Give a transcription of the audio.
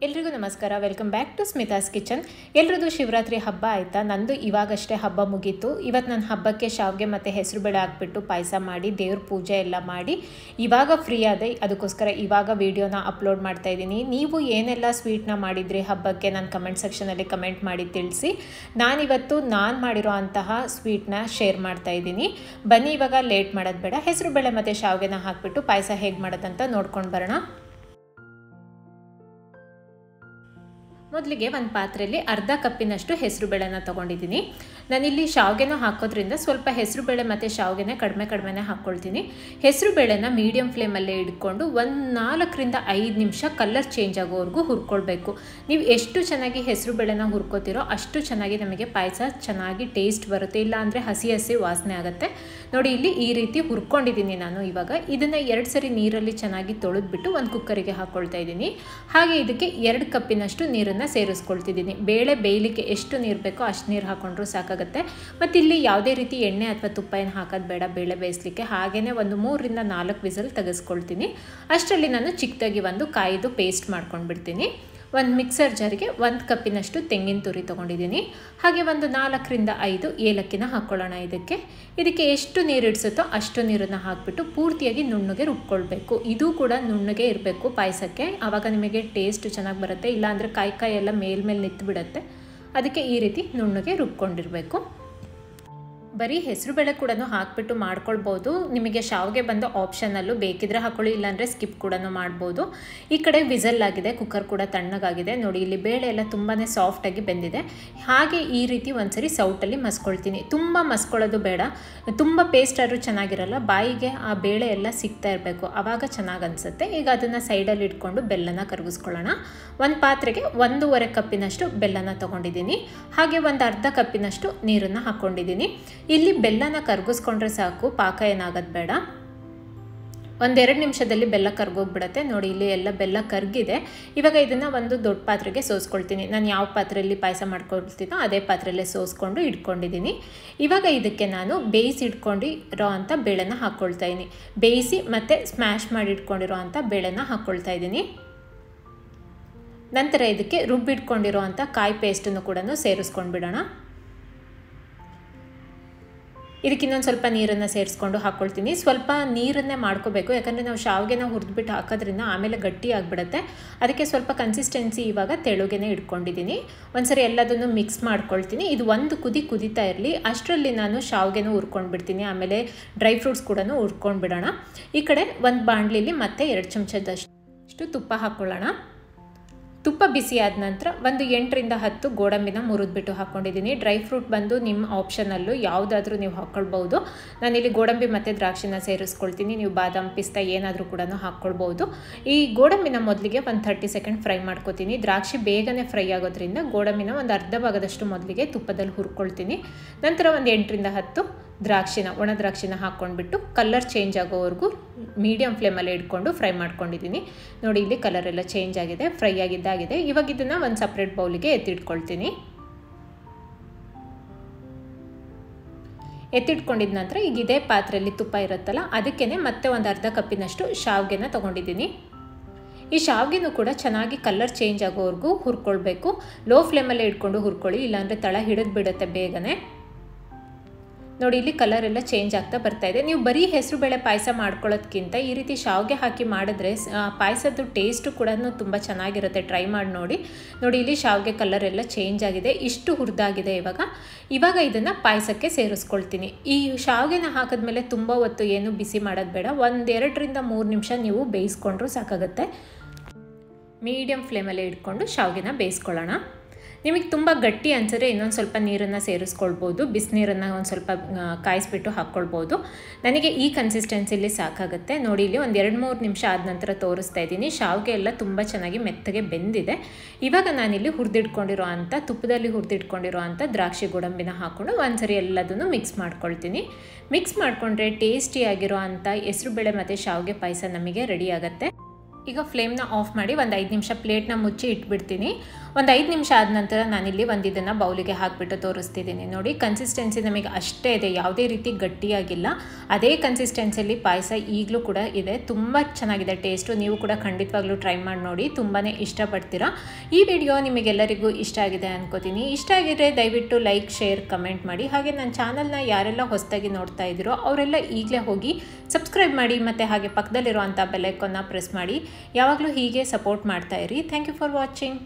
ಎಲ್ರಿಗೂ ನಮಸ್ಕಾರ. Welcome back to Smita's kitchen. ಎಲ್ರದ್ದು ಶಿವರಾತ್ರಿ ಹಬ್ಬ ಆಯಿತಾ? ನಂದು ಇವಾಗಷ್ಟೇ ಹಬ್ಬ ಮುಗೀತು. ಇವತ್ತು ನನ್ನ ಹಬ್ಬಕ್ಕೆ ಶಾವಿಗೆ ಮತ್ತು ಹೆಸರುಬೇಳೆ ಹಾಕ್ಬಿಟ್ಟು ಪಾಯಸ ಮಾಡಿ ದೇವ್ರ ಪೂಜೆ ಎಲ್ಲ ಮಾಡಿ ಇವಾಗ ಫ್ರೀ ಆದೆ. ಅದಕ್ಕೋಸ್ಕರ ಇವಾಗ ವಿಡಿಯೋನ ಅಪ್ಲೋಡ್ ಮಾಡ್ತಾಯಿದ್ದೀನಿ. ನೀವು ಏನೆಲ್ಲ ಸ್ವೀಟ್ನ ಮಾಡಿದ್ರಿ ಹಬ್ಬಕ್ಕೆ ನನ್ನ ಕಮೆಂಟ್ ಸೆಕ್ಷನಲ್ಲಿ ಕಮೆಂಟ್ ಮಾಡಿ ತಿಳಿಸಿ. ನಾನಿವತ್ತು ಮಾಡಿರೋ ಅಂತಹ ಸ್ವೀಟ್ನ ಶೇರ್ ಮಾಡ್ತಾಯಿದ್ದೀನಿ. ಬನ್ನಿ ಇವಾಗ ಲೇಟ್ ಮಾಡೋದು ಬೇಡ, ಹೆಸರುಬೇಳೆ ಮತ್ತು ಶಾವಿಗೆನ ಹಾಕಿಬಿಟ್ಟು ಪಾಯಸ ಹೇಗೆ ಮಾಡೋದಂತ ನೋಡ್ಕೊಂಡು ಬರೋಣ. ಮೊದಲಿಗೆ ಒಂದು ಪಾತ್ರೆಯಲ್ಲಿ ಅರ್ಧ ಕಪ್ಪಿನಷ್ಟು ಹೆಸರುಬೇಳೆನ ತೊಗೊಂಡಿದ್ದೀನಿ. ನಾನಿಲ್ಲಿ ಶಾವಿಗೆನ ಹಾಕೋದ್ರಿಂದ ಸ್ವಲ್ಪ ಹೆಸರುಬೇಳೆ ಮತ್ತು ಶಾವಿಗೆನ ಕಡಿಮೆ ಹಾಕ್ಕೊಳ್ತೀನಿ. ಹೆಸರುಬೇಳೆನ ಮೀಡಿಯಮ್ ಫ್ಲೇಮಲ್ಲೇ ಇಟ್ಕೊಂಡು 4ರಿಂದ 5 ನಿಮಿಷ ಕಲರ್ ಚೇಂಜ್ ಆಗೋವರೆಗೂ ಹುರ್ಕೊಳ್ಬೇಕು. ನೀವು ಎಷ್ಟು ಚೆನ್ನಾಗಿ ಹೆಸರುಬೇಳೆನ ಹುರ್ಕೋತಿರೋ ಅಷ್ಟು ಚೆನ್ನಾಗಿ ನಮಗೆ ಪಾಯಸ ಚೆನ್ನಾಗಿ ಟೇಸ್ಟ್ ಬರುತ್ತೆ. ಇಲ್ಲ ಅಂದರೆ ಹಸಿ ವಾಸನೆ ಆಗುತ್ತೆ. ನೋಡಿ, ಇಲ್ಲಿ ಈ ರೀತಿ ಹುರ್ಕೊಂಡಿದ್ದೀನಿ ನಾನು. ಇವಾಗ ಇದನ್ನು 2 ಸರಿ ನೀರಲ್ಲಿ ಚೆನ್ನಾಗಿ ತೊಳೆದ್ಬಿಟ್ಟು ಒಂದು ಕುಕ್ಕರಿಗೆ ಹಾಕ್ಕೊಳ್ತಾ ಇದ್ದೀನಿ. ಹಾಗೆ ಇದಕ್ಕೆ 2 ಕಪ್ಪಿನಷ್ಟು ನೀರನ್ನು ಸೇರಿಸ್ಕೊಳ್ತಿದ್ದೀನಿ. ಬೇಳೆ ಬೇಯಲಿಕ್ಕೆ ಎಷ್ಟು ನೀರು ಬೇಕೋ ಅಷ್ಟು ನೀರು ಹಾಕೊಂಡ್ರೂ ಸಾಕಾಗುತ್ತೆ. ಮತ್ತು ಇಲ್ಲಿ ಯಾವುದೇ ರೀತಿ ಎಣ್ಣೆ ಅಥವಾ ತುಪ್ಪ ಏನು ಹಾಕೋದು ಬೇಡ ಬೇಳೆ ಬೇಯಿಸಲಿಕ್ಕೆ. ಹಾಗೆಯೇ ಒಂದು 3ರಿಂದ 4 ವಿಸಲ್ ತೆಗೆಸ್ಕೊಳ್ತೀನಿ. ಅಷ್ಟರಲ್ಲಿ ನಾನು ಚಿಕ್ಕದಾಗಿ ಒಂದು ಕಾಯಿದು ಪೇಸ್ಟ್ ಮಾಡ್ಕೊಂಡ್ಬಿಡ್ತೀನಿ. ಒಂದು ಮಿಕ್ಸರ್ ಜಾರಿಗೆ 1 ಕಪ್ಪಿನಷ್ಟು ತೆಂಗಿನ ತುರಿ ತೊಗೊಂಡಿದ್ದೀನಿ. ಹಾಗೆ ಒಂದು 4ರಿಂದ 5 ಏಲಕ್ಕಿನ ಹಾಕ್ಕೊಳ್ಳೋಣ. ಇದಕ್ಕೆ ಎಷ್ಟು ನೀರು ಇಡಿಸುತ್ತೋ ಅಷ್ಟು ನೀರನ್ನು ಹಾಕಿಬಿಟ್ಟು ಪೂರ್ತಿಯಾಗಿ ನುಣ್ಣಗೆ ರುಬ್ಕೊಳ್ಬೇಕು. ಇದು ಕೂಡ ನುಣ್ಣಗೆ ಇರಬೇಕು ಪಾಯಸಕ್ಕೆ, ಆವಾಗ ನಿಮಗೆ ಟೇಸ್ಟ್ ಚೆನ್ನಾಗಿ ಬರುತ್ತೆ. ಇಲ್ಲಾಂದರೆ ಕಾಯಿ ಎಲ್ಲ ಮೇಲ್ಮೇಲೆ ನಿಂತು ಬಿಡುತ್ತೆ. ಅದಕ್ಕೆ ಈ ರೀತಿ ನುಣ್ಣಗೆ ರುಬ್ಕೊಂಡಿರಬೇಕು. ಬರೀ ಹೆಸರುಬೇಳೆ ಕೂಡ ಹಾಕಿಬಿಟ್ಟು ಮಾಡ್ಕೊಳ್ಬೋದು. ನಿಮಗೆ ಶಾವಿಗೆ ಬಂದು ಆಪ್ಷನಲ್ಲು, ಬೇಕಿದ್ರೆ ಹಾಕೊಳ್ಳಿ, ಇಲ್ಲಾಂದರೆ ಸ್ಕಿಪ್ ಕೂಡ ಮಾಡ್ಬೋದು. ಈ ಕಡೆ ವಿಸಲ್ ಆಗಿದೆ, ಕುಕ್ಕರ್ ಕೂಡ ತಣ್ಣಗಾಗಿದೆ. ನೋಡಿ, ಇಲ್ಲಿ ಬೇಳೆ ಎಲ್ಲ ತುಂಬಾ ಸಾಫ್ಟಾಗಿ ಬೆಂದಿದೆ. ಹಾಗೆ ಈ ರೀತಿ ಒಂದ್ಸರಿ ಸೌಟಲ್ಲಿ ಮಸ್ಕೊಳ್ತೀನಿ. ತುಂಬ ಮಸ್ಕೊಳ್ಳೋದು ಬೇಡ, ತುಂಬ ಪೇಸ್ಟ್ ಆದರೂ ಚೆನ್ನಾಗಿರಲ್ಲ. ಬಾಯಿಗೆ ಆ ಬೇಳೆ ಎಲ್ಲ ಸಿಗ್ತಾ ಇರಬೇಕು, ಆವಾಗ ಚೆನ್ನಾಗಿ ಅನಿಸುತ್ತೆ. ಈಗ ಅದನ್ನು ಸೈಡಲ್ಲಿ ಇಟ್ಕೊಂಡು ಬೆಲ್ಲನ ಕರಗಿಸ್ಕೊಳ್ಳೋಣ. ಒಂದು ಪಾತ್ರೆಗೆ 1.5 ಕಪ್ಪಿನಷ್ಟು ಬೆಲ್ಲನ ತೊಗೊಂಡಿದ್ದೀನಿ. ಹಾಗೆ ಒಂದು ಅರ್ಧ ಕಪ್ಪಿನಷ್ಟು ನೀರನ್ನು ಹಾಕ್ಕೊಂಡಿದ್ದೀನಿ. ಇಲ್ಲಿ ಬೆಲ್ಲನ ಕರಗಿಸ್ಕೊಂಡ್ರೆ ಸಾಕು, ಪಾಕ ಏನಾಗೋದು ಬೇಡ. 1-2 ನಿಮಿಷದಲ್ಲಿ ಬೆಲ್ಲ ಕರ್ಗೋಗ್ಬಿಡತ್ತೆ. ನೋಡಿ, ಇಲ್ಲಿ ಎಲ್ಲ ಬೆಲ್ಲ ಕರಗಿದೆ. ಇವಾಗ ಇದನ್ನು ಒಂದು ದೊಡ್ಡ ಪಾತ್ರೆಗೆ ಸೋಸ್ಕೊಳ್ತೀನಿ. ನಾನು ಯಾವ ಪಾತ್ರೆಯಲ್ಲಿ ಪಾಯಸ ಮಾಡ್ಕೊಳ್ತೀನೋ ಅದೇ ಪಾತ್ರೆಯಲ್ಲೇ ಸೋಸ್ಕೊಂಡು ಇಟ್ಕೊಂಡಿದ್ದೀನಿ. ಇವಾಗ ಇದಕ್ಕೆ ನಾನು ಬೇಯಿಸಿ ಇಟ್ಕೊಂಡಿರೋ ಅಂಥ ಬೇಳೆನ ಹಾಕ್ಕೊಳ್ತಾ ಇದ್ದೀನಿ. ಬೇಯಿಸಿ ಮತ್ತು ಸ್ಮ್ಯಾಶ್ ಮಾಡಿ ಇಟ್ಕೊಂಡಿರೋ ಅಂಥ ಬೇಳೆನ ಹಾಕ್ಕೊಳ್ತಾ ಇದ್ದೀನಿ. ನಂತರ ಇದಕ್ಕೆ ರುಬ್ಬಿಟ್ಕೊಂಡಿರೋ ಅಂಥ ಕಾಯಿ ಪೇಸ್ಟನ್ನು ಕೂಡ ಸೇರಿಸ್ಕೊಂಡು ಬಿಡೋಣ. ಇದಕ್ಕೆ ಇನ್ನೊಂದು ಸ್ವಲ್ಪ ನೀರನ್ನು ಸೇರಿಸ್ಕೊಂಡು ಹಾಕ್ಕೊಳ್ತೀನಿ. ಸ್ವಲ್ಪ ನೀರನ್ನೇ ಮಾಡ್ಕೋಬೇಕು, ಯಾಕಂದರೆ ನಾವು ಶಾವಿಗೆನ ಹುರಿದ್ಬಿಟ್ಟು ಹಾಕೋದ್ರಿಂದ ಆಮೇಲೆ ಗಟ್ಟಿ ಆಗಿಬಿಡುತ್ತೆ. ಅದಕ್ಕೆ ಸ್ವಲ್ಪ ಕನ್ಸಿಸ್ಟೆನ್ಸಿ ಇವಾಗ ತೆಳುಗೆನೇ ಇಟ್ಕೊಂಡಿದ್ದೀನಿ. ಒಂದ್ಸರಿ ಎಲ್ಲದನ್ನು ಮಿಕ್ಸ್ ಮಾಡ್ಕೊಳ್ತೀನಿ. ಇದು ಒಂದು ಕುದೀತಾ ಇರಲಿ. ಅಷ್ಟರಲ್ಲಿ ನಾನು ಶಾವಿಗೆನೂ ಹುರ್ಕೊಂಡ್ಬಿಡ್ತೀನಿ. ಆಮೇಲೆ ಡ್ರೈ ಫ್ರೂಟ್ಸ್ ಕೂಡ ಹುರ್ಕೊಂಡ್ಬಿಡೋಣ. ಈ ಕಡೆ ಒಂದು ಬಾಣಲಿಲಿ ಮತ್ತೆ 2 ಚಮಚದಷ್ಟು ತುಪ್ಪ ಹಾಕ್ಕೊಳ್ಳೋಣ. ತುಪ್ಪ ಬಿಸಿ ಆದ ನಂತರ ಒಂದು 8ರಿಂದ 10 ಗೋಡಂಬಿನ ಮುರಿದ್ಬಿಟ್ಟು ಹಾಕ್ಕೊಂಡಿದ್ದೀನಿ. ಡ್ರೈ ಫ್ರೂಟ್ ಬಂದು ನಿಮ್ಮ ಆಪ್ಷನಲ್ಲು, ಯಾವುದಾದ್ರೂ ನೀವು ಹಾಕ್ಕೊಳ್ಬೋದು. ನಾನಿಲ್ಲಿ ಗೋಡಂಬಿ ಮತ್ತು ದ್ರಾಕ್ಷಿನ ಸೇರಿಸ್ಕೊಳ್ತೀನಿ. ನೀವು ಬಾದಾಮ್, ಪಿಸ್ತಾ ಏನಾದರೂ ಕೂಡ ಹಾಕ್ಕೊಳ್ಬೋದು. ಈ ಗೋಡಂಬಿನ ಮೊದಲಿಗೆ ಒಂದು 30 ಸೆಕೆಂಡ್ ಫ್ರೈ ಮಾಡ್ಕೊತೀನಿ. ದ್ರಾಕ್ಷಿ ಬೇಗನೆ ಫ್ರೈ ಆಗೋದ್ರಿಂದ ಗೋಡಂಬಿನ ಒಂದು ಅರ್ಧ ಭಾಗದಷ್ಟು ಮೊದಲಿಗೆ ತುಪ್ಪದಲ್ಲಿ ಹುರ್ಕೊಳ್ತೀನಿ. ನಂತರ ಒಂದು 8ರಿಂದ 10 ಒಣ ದ್ರಾಕ್ಷಿನ ಹಾಕ್ಕೊಂಡ್ಬಿಟ್ಟು ಕಲರ್ ಚೇಂಜ್ ಆಗೋವರೆಗೂ ಮೀಡಿಯಮ್ ಫ್ಲೇಮಲ್ಲಿ ಇಟ್ಕೊಂಡು ಫ್ರೈ ಮಾಡ್ಕೊಂಡಿದ್ದೀನಿ. ನೋಡಿ, ಇಲ್ಲಿ ಕಲರ್ ಎಲ್ಲ ಚೇಂಜ್ ಆಗಿದೆ, ಫ್ರೈ ಆಗಿದ್ದಾಗಿದೆ. ಇವಾಗ ಇದನ್ನು ಒಂದು ಸಪ್ರೇಟ್ ಬೌಲಿಗೆ ಎತ್ತಿಟ್ಕೊಳ್ತೀನಿ. ಎತ್ತಿಟ್ಕೊಂಡಿದ ನಂತರ ಈಗ ಇದೇ ಪಾತ್ರೆಯಲ್ಲಿ ತುಪ್ಪ ಇರುತ್ತಲ್ಲ, ಅದಕ್ಕೇ ಮತ್ತೆ ಒಂದು ಅರ್ಧ ಕಪ್ಪಿನಷ್ಟು ಶಾವಿಗೆನ ತೊಗೊಂಡಿದ್ದೀನಿ. ಈ ಶಾವಿಗೆನೂ ಕೂಡ ಚೆನ್ನಾಗಿ ಕಲರ್ ಚೇಂಜ್ ಆಗೋವರೆಗೂ ಹುರ್ಕೊಳ್ಬೇಕು. ಲೋ ಫ್ಲೇಮಲ್ಲೇ ಇಟ್ಕೊಂಡು ಹುರ್ಕೊಳ್ಳಿ, ಇಲ್ಲಾಂದರೆ ತಳ ಹಿಡಿದು ಬಿಡುತ್ತೆ ಬೇಗನೆ. ನೋಡಿ, ಇಲ್ಲಿ ಕಲರ್ ಎಲ್ಲ ಚೇಂಜ್ ಆಗ್ತಾ ಬರ್ತಾ ಇದೆ. ನೀವು ಬರೀ ಹೆಸರುಬೇಳೆ ಪಾಯಸ ಮಾಡ್ಕೊಳ್ಳೋದಕ್ಕಿಂತ ಈ ರೀತಿ ಶಾವಿಗೆ ಹಾಕಿ ಮಾಡಿದ್ರೆ ಪಾಯಸದ ಟೇಸ್ಟು ಕೂಡ ತುಂಬ ಚೆನ್ನಾಗಿರುತ್ತೆ. ಟ್ರೈ ಮಾಡಿ ನೋಡಿ. ನೋಡಿ, ಇಲ್ಲಿ ಶಾವಿಗೆ ಕಲರ್ ಎಲ್ಲ ಚೇಂಜ್ ಆಗಿದೆ, ಇಷ್ಟು ಹುರಿದಾಗಿದೆ. ಇವಾಗ ಇದನ್ನು ಪಾಯಸಕ್ಕೆ ಸೇರಿಸ್ಕೊಳ್ತೀನಿ. ಈ ಶಾವಿಗೆನ ಹಾಕಿದ್ಮೇಲೆ ತುಂಬ ಹೊತ್ತು ಏನು ಬಿಸಿ ಮಾಡೋದು ಬೇಡ. 1-2ರಿಂದ 3 ನಿಮಿಷ ನೀವು ಬೇಯಿಸ್ಕೊಂಡ್ರೂ ಸಾಕಾಗುತ್ತೆ. ಮೀಡಿಯಮ್ ಫ್ಲೇಮಲ್ಲೇ ಇಟ್ಕೊಂಡು ಶಾವಿಗೆನ ಬೇಯಿಸ್ಕೊಳ್ಳೋಣ. ನಿಮಗೆ ತುಂಬ ಗಟ್ಟಿ ಅನಿಸಿದ್ರೆ ಇನ್ನೊಂದು ಸ್ವಲ್ಪ ನೀರನ್ನು ಸೇರಿಸ್ಕೊಳ್ಬೋದು. ಬಿಸಿನೀರನ್ನು ಒಂದು ಸ್ವಲ್ಪ ಕಾಯಿಸ್ಬಿಟ್ಟು ಹಾಕ್ಕೊಳ್ಬೋದು. ನನಗೆ ಈ ಕನ್ಸಿಸ್ಟೆನ್ಸಿಲಿ ಸಾಕಾಗುತ್ತೆ. ನೋಡಿ, ಇಲ್ಲಿ ಒಂದು 2-3 ನಿಮಿಷ ಆದ ನಂತರ ತೋರಿಸ್ತಾ ಇದ್ದೀನಿ. ಶಾವಿಗೆ ಎಲ್ಲ ತುಂಬ ಚೆನ್ನಾಗಿ ಮೆತ್ತಗೆ ಬೆಂದಿದೆ. ಇವಾಗ ನಾನಿಲ್ಲಿ ತುಪ್ಪದಲ್ಲಿ ಹುರಿದಿಟ್ಕೊಂಡಿರೋ ಅಂಥ ದ್ರಾಕ್ಷಿ ಗೋಡಂಬಿನ ಹಾಕ್ಕೊಂಡು ಒಂದ್ಸರಿ ಎಲ್ಲದನ್ನು ಮಿಕ್ಸ್ ಮಾಡ್ಕೊಳ್ತೀನಿ. ಮಿಕ್ಸ್ ಮಾಡಿಕೊಂಡ್ರೆ ಟೇಸ್ಟಿಯಾಗಿರೋ ಅಂಥ ಹೆಸರುಬೇಳೆ ಮತ್ತು ಶಾವಿಗೆ ಪಾಯಸ ನಮಗೆ ರೆಡಿ ಆಗುತ್ತೆ. ಈಗ ಫ್ಲೇಮ್ನ ಆಫ್ ಮಾಡಿ ಒಂದು 5 ನಿಮಿಷ ಪ್ಲೇಟ್ನ ಮುಚ್ಚಿ ಇಟ್ಬಿಡ್ತೀನಿ. ಒಂದು 5 ನಿಮಿಷ ಆದ ನಂತರ ನಾನಿಲ್ಲಿ ಇದನ್ನು ಬೌಲಿಗೆ ಹಾಕಿಬಿಟ್ಟು ತೋರಿಸ್ತಿದ್ದೀನಿ. ನೋಡಿ ಕನ್ಸಿಸ್ಟೆನ್ಸಿ ನಮಗೆ ಅಷ್ಟೇ ಇದೆ, ಯಾವುದೇ ರೀತಿ ಗಟ್ಟಿಯಾಗಿಲ್ಲ. ಅದೇ ಕನ್ಸಿಸ್ಟೆನ್ಸಿಯಲ್ಲಿ ಪಾಯಸ ಈಗಲೂ ಕೂಡ ಇದೆ. ತುಂಬ ಚೆನ್ನಾಗಿದೆ ಟೇಸ್ಟು. ನೀವು ಕೂಡ ಖಂಡಿತವಾಗ್ಲೂ ಟ್ರೈ ಮಾಡಿ ನೋಡಿ, ತುಂಬಾ ಇಷ್ಟಪಡ್ತೀರಾ. ಈ ವಿಡಿಯೋ ನಿಮಗೆಲ್ಲರಿಗೂ ಇಷ್ಟ ಆಗಿದೆ ಅನ್ಕೋತೀನಿ. ಇಷ್ಟ ಆಗಿದ್ರೆ ದಯವಿಟ್ಟು ಲೈಕ್, ಶೇರ್, ಕಮೆಂಟ್ ಮಾಡಿ. ಹಾಗೆ ನನ್ನ ಚಾನಲ್ನ ಯಾರೆಲ್ಲ ಹೊಸದಾಗಿ ನೋಡ್ತಾ ಇದ್ದೀರೋ ಅವರೆಲ್ಲ ಈಗಲೇ ಹೋಗಿ ಸಬ್ಸ್ಕ್ರೈಬ್ ಮಾಡಿ ಮತ್ತು ಹಾಗೆ ಪಕ್ಕದಲ್ಲಿರುವಂಥ ಬೆಲ್ ಐಕಾನ್ನ ಪ್ರೆಸ್ ಮಾಡಿ. ಯಾವಾಗಲೂ ಹೀಗೆ ಸಪೋರ್ಟ್ ಮಾಡ್ತಾ ಇರಿ. Thank you for watching.